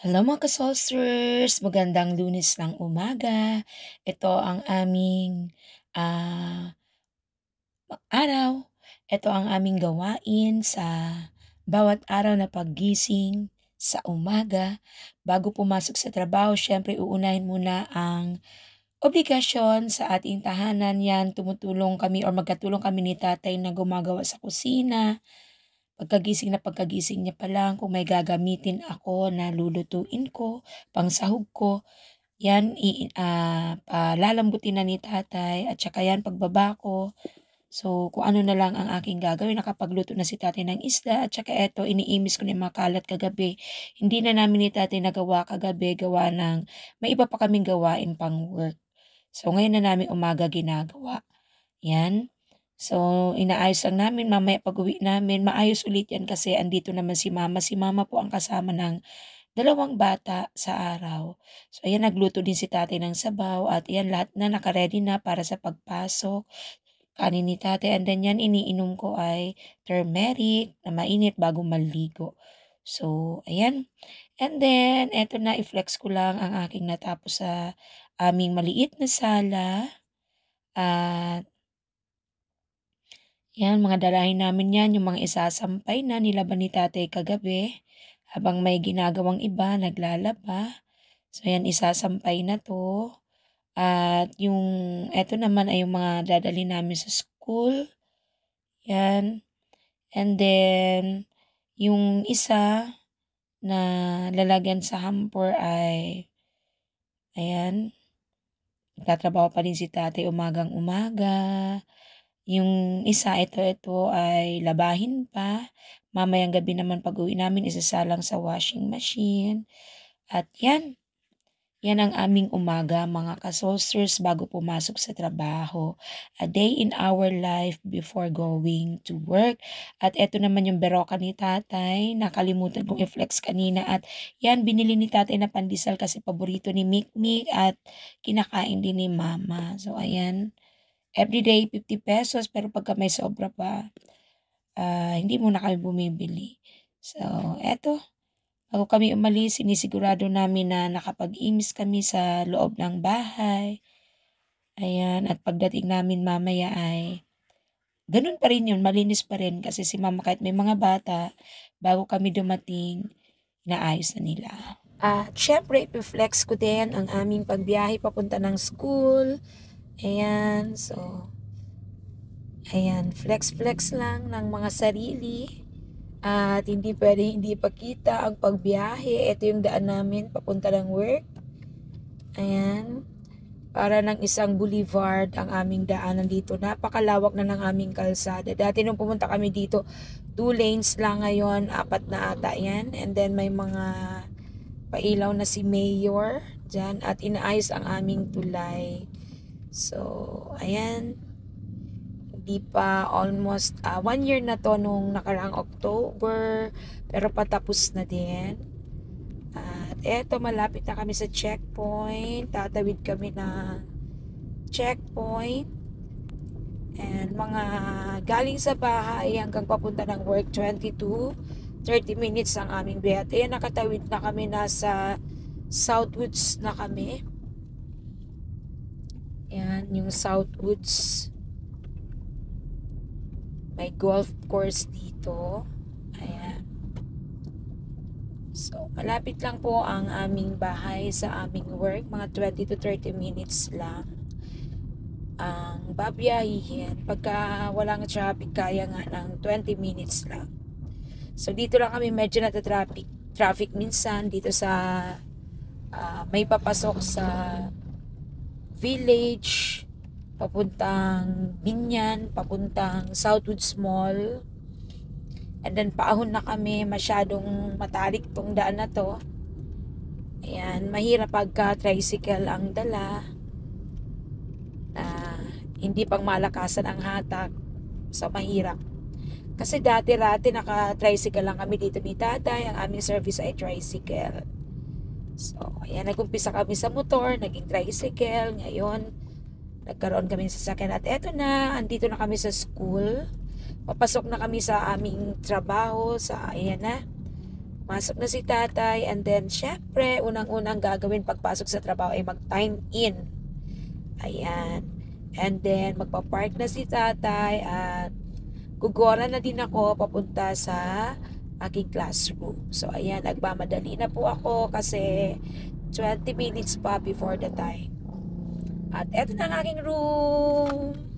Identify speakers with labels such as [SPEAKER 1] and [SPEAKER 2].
[SPEAKER 1] Hello mga ka-saucers, magandang Lunes ng umaga. Ito ang aming, ah, araw. Ito ang aming gawain sa bawat araw na paggising sa umaga. Bago pumasok sa trabaho, siyempre uunahin muna ang obligasyon sa ating tahanan. Yan, tumutulong kami or magkatulong kami ni tatay na gumagawa sa kusina. Pagkagising niya pa lang kung may gagamitin ako na lulutuin ko, pangsahog ko, 'yan palalambutin na ni tatay at saka 'yan pagbaba ko. So, kung ano na lang ang aking gagawin, nakapagluto na si tatay ng isda at saka eto iniimis ko na yung mga kalat kagabi. Hindi na namin ni tatay nagawa kagabi gawa ng may iba pa kaming gawain pang work. So, ngayon na namin umaga ginagawa, 'yan. So, inaayos lang namin mamaya pag-uwi namin maayos ulit 'yan kasi andito naman si mama. Si mama po ang kasama ng dalawang bata sa araw. So, ayan nagluto din si tatay ng sabaw at ayan lahat na naka-ready na para sa pagpasok. Kanin ni tatay and then 'yan iniinom ko ay turmeric na mainit bago maligo. So, ayan. And then eto na i-flex ko lang ang aking natapos sa aming maliit na sala at 'yan, mga dalahin namin 'yan, yung mga isasampay na nilaban ni tatay kagabi, habang may ginagawang iba, naglalaba. So 'yan, isasampay na 'to at yung eto naman ay yung mga dadalhin namin sa school, 'yan. And then yung isa na lalagyan sa hamper ay ayan, nagtatrabaho pa din si tatay umagang-umaga. Yung isa, ito ay labahin pa. Mamayang gabi naman pag-uwi namin isasalang sa washing machine. At 'yan ang aming umaga mga ka-saucers bago pumasok sa trabaho. A day in our life before going to work. At eto naman yung beroka ni tatay, nakalimutan kong i-flex kanina at 'yan binili ni tatay na pandesal kasi paborito ni Mikmik at kinakain din ni mama. So ayan. Everyday ₱50 pero pagka may sobra pa, hindi muna kami bumibili. So, eto, bago kami umalis sinisigurado namin na nakapag-imis kami sa loob ng bahay, ayan. At pagdating namin mamaya ay gano'n pa rin 'yun, malinis pa rin kasi si mama kahit may mga bata, bago kami dumating, inaayos na nila. At siyempre ife-flex ko din ang aming pagbiyahe papunta ng school, ayan. So ayan, flex-flex lang ng mga sarili at hindi puwedeng hindi ipakita ang pagbiyahe. Ito yung daan namin papunta ng work. Ayan, para ng isang boulevard ang aming daanan dito. Napakalawak na ng aming kalsada. Dati nung pumunta kami dito, 2 lanes lang, ngayon 4 na ata 'yan. And then may mga pailaw na si mayor diyan at inaayos ang aming tulay. So, ayan. Di pa almost 1 year na 'to nung nakaraang October, pero patapos na din. At eto malapit na kami sa checkpoint, tatawid kami na checkpoint. And mga galing sa bahay hanggang papunta ng work 20 to 30 minutes ang aming biyahe. Ayan, nakatawid na kami, nasa Southwoods na kami. Ayan, yung Southwoods. May golf course dito. Ayan. So, malapit lang po ang aming bahay sa aming work. Mga 20 to 30 minutes lang ang babiyahihin. Pagka walang traffic, kaya nga ng 20 minutes lang. So, dito lang kami medyo traffic minsan dito sa may papasok sa village papuntang Binyan, papuntang Southwoods Mall. And then paahon na kami, masyadong matalik tong daan na to. Ayan, mahirap pagka tricycle ang dala. Hindi pang malakasan ang hatak. So mahirap. Kasi dati-rati naka-tricycle lang kami dito ni tatay. Ang aming service ay tricycle. So, ayan, nag-umpisa kami sa motor, naging tricycle. Ngayon, nagkaroon kami ng sasakyan at eto na, andito na kami sa school. Papasok na kami sa aming trabaho, sa ayan na. Masok na si tatay and then syempre unang-unang gagawin pagpasok sa trabaho ay mag-time in. Ayan. And then magpa-park na si tatay at gugora na din ako papunta sa aking classroom. So ayan, nagmamadali na po ako kasi 20 minutes pa before the time. At eto na ang aking room.